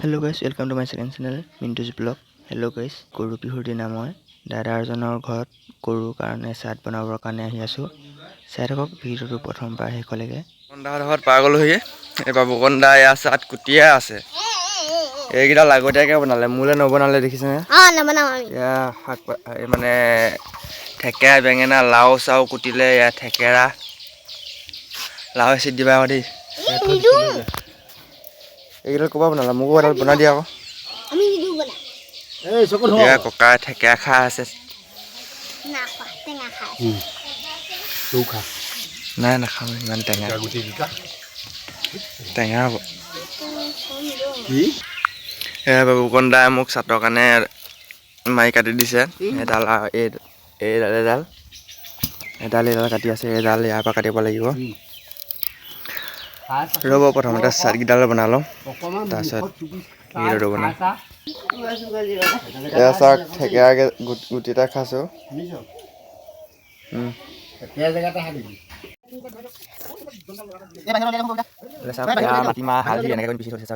Hello' guys, welcome to my second channel Mintu's vlog. Hello' guys, গৰু বিহুৰ দিনা মই দাদাজনৰ ঘৰত গৰুৰ কাৰণে চাট বনাবৰ কাৰণে আহি আছোঁ। চাই থাকক ভিডিঅ'টো প্ৰথমবাৰ শেষলৈকে। বকনদাহঁতৰ ঘৰত পাই গ'লোহি। এইবাৰ বকনদা এয়া চাট কুটিয়ে আছে। এইকেইটা লাগতীয়াকৈ বনালে, মোলৈ নবনালে দেখিছেনে? এয়া শাক মানে থেকেৰা, বেঙেনা, লাও চাও কুটিলে। এয়া থেকেৰা, লাও চিট দিবা আকৌ দেই। এইকেইডাল ক'ৰপৰা বনালা? মোকো এডাল বনাই দিয়া আকৌ। এয়া ককাই থেকেৰা খাই আছে। নাই নাখাওঁ, ইমান টেঙা টেঙা হ'ব। এয়া বকনদাই মোক চাটৰ কাৰণে মাৰি কাটি দিছে। এডাল এডাল কাটি আছে। এডাল ইয়াৰ পৰা কাটিব লাগিব। ৰ'ব প্ৰথমতে চাটকেইডাল বনাই লওঁ, তাৰপিছত এইকেইডালো বনাম। এয়া চাওক থেকেৰাকে গুটি এটা খাইছোঁ। মাটিমাহ হালধি এনেকৈ পিচি থৈছে।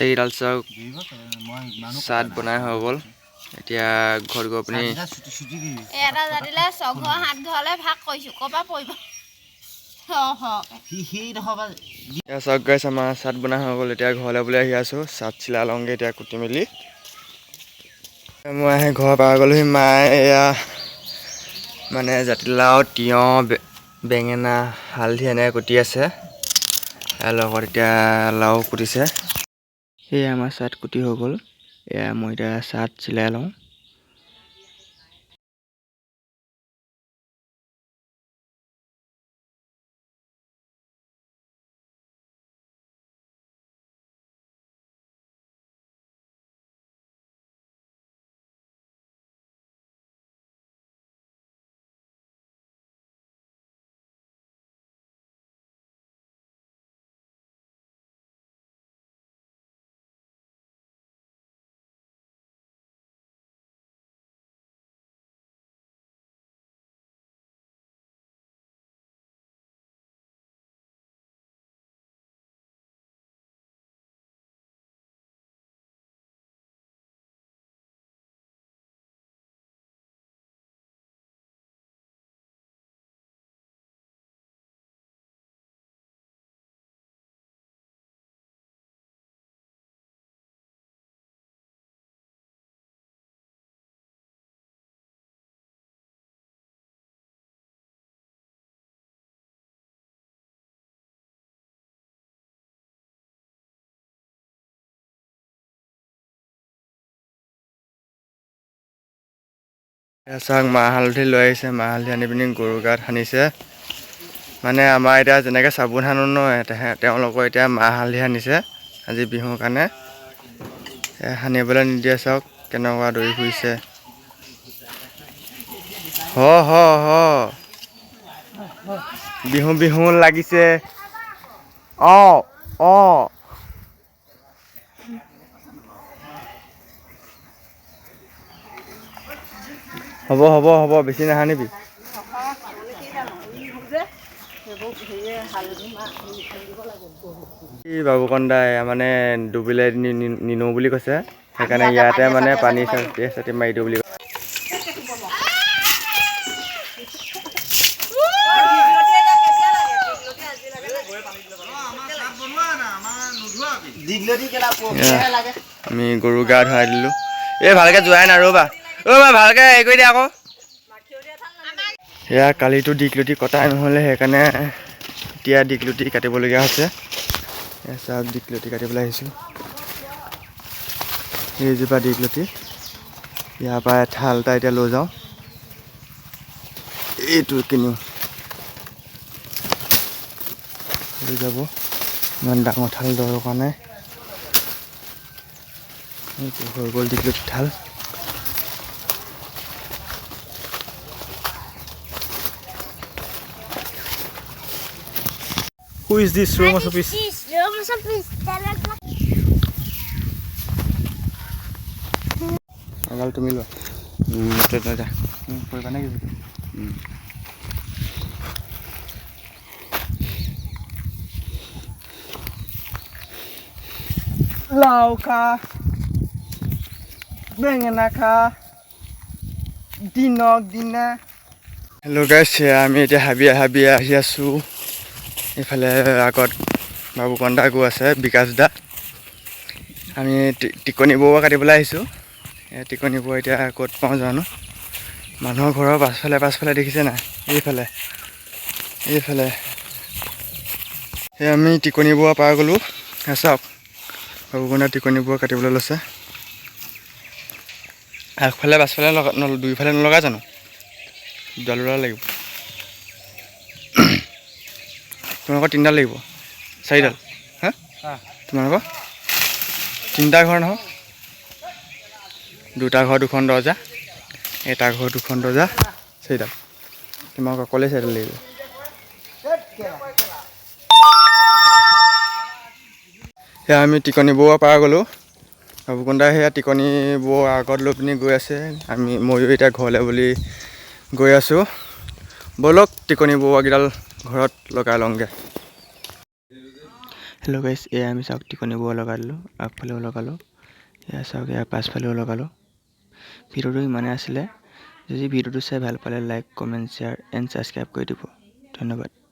এইডাল চাওক চাট বনাই হৈ গ'ল। এতিয়া ঘৰত গৈ পিনি এটা জাতিলে ছঘৰ হাত ঘৰলে ভাগ কৰিছোঁ, ক'ৰপৰা পৰিব? চাওক গাইছ, আমাৰ চাট বনাই হৈ গ'ল। এতিয়া ঘৰলৈ বুলি আহি আছোঁ। চাট চিলাই লওঁগৈ এতিয়া কুটি মেলি। মই আহি ঘৰ পাই গ'লোহি। মায়ে এয়া মানে জাতিলাও, তিয়ঁহ, বেঙেনা, হালধি এনেকৈ কুটি আছে। ইয়াৰ লগত এতিয়া লাও কুটিছে। সেয়া আমাৰ চাট কুটি হৈ গ'ল। এয়া মই এতিয়া চাট চিলাই লওঁ। চাওক মাহ হালধি লৈ আহিছে। মাহ হালধি আনি পিনি গৰু গাত সানিছে। মানে আমাৰ এতিয়া যেনেকৈ চাবোন সানো ন, তেওঁলোকৰ এতিয়া মাহ হালধি সানিছে আজি বিহুৰ কাৰণে। সানিবলৈ নিদিয়ে। চাওক কেনেকুৱা দৌৰি ফুৰিছে। বিহু বিহু লাগিছে। হ'ব বেছি নাসানিবি। বাবুকন্দাই মানে ডুবিলে নিনো বুলি কৈছে। সেইকাৰণে ইয়াতে মানে পানী চাটি মাৰি দিওঁ বুলি কৈছে। আমি গৰু গা ধুৱাই দিলোঁ। এই ভালকৈ যোৱাই নাই, ৰ'বা ভালকৈ হেৰি কৰি দিয়া আকৌ। এয়া কালিতো দীঘলতি কটাই নহ'লে, সেইকাৰণে এতিয়া দীঘলতি কাটিবলগীয়া হৈছে। চাওক দীঘলতি কাটিবলৈ আহিছোঁ। এইজোপা দীঘলতি, ইয়াৰ পৰা এঠাল এটা এতিয়া লৈ যাওঁ। এইটো কিনো পৰি যাব ইমান ডাঙৰ ঠাল দৰকাৰ নাই এইটো হৈ গ'ল দীঘলতি ঠাল Who is this Roma Sopis? এগাল তুমি লোৱা কৰিবা নে কি লাও খা বেঙেনা খা দিনক দিনা হেল্ল' গাইছ আমি এতিয়া হাবিয়া আহি আছোঁ এইফালে আগত বাবুকন্দা গৈ আছে বিকাশ দা আমি টিকনি বৰুৱা কাটিবলৈ আহিছোঁ টিকনি বৰুৱা এতিয়া ক'ত পাওঁ জানো মানুহৰ ঘৰৰ পাছফালে দেখিছে নাই এইফালে সেই আমি টিকনি বৰুৱা পাৰ গ'লোঁ চাওক বাবুকন্দা টিকনি বৰুৱা কাটিবলৈ লৈছে আগফালে পাছফালে দুইফালে নলগা জানো দুডাল লাগিব তোমালোকৰ তিনিডাল লাগিব চাৰিডাল হা তোমালোকৰ তিনিটা ঘৰ নহয় দুটা ঘৰ দুখন দৰ্জা এটা ঘৰ দুখন দৰ্জা চাৰিডাল তোমালোকৰ অকলে চাৰিডাল লাগিব সেয়া আমি টিকনি বৰুৱা পাৰ গ'লোঁ বাবুকন্দাই সেয়া টিকনি বৰুৱা আগত লৈ পিনি গৈ আছে ময়ো এতিয়া ঘৰলৈ বুলি গৈ আছোঁ ব'লক টিকনি বৰুৱাকেইডাল ঘৰত লগাই লওঁগৈ হেল্ল' গাইছ এয়া আমি চাওক টিকনি বৰুৱা লগাই দিলোঁ আগফালেও লগালোঁ এয়া চাওক এয়া পাছফালেও লগালোঁ ভিডিঅ'টো ইমানেই আছিলে যদি ভিডিঅ'টো চাই ভাল পালে like comment share and subscribe কৰি দিব ধন্যবাদ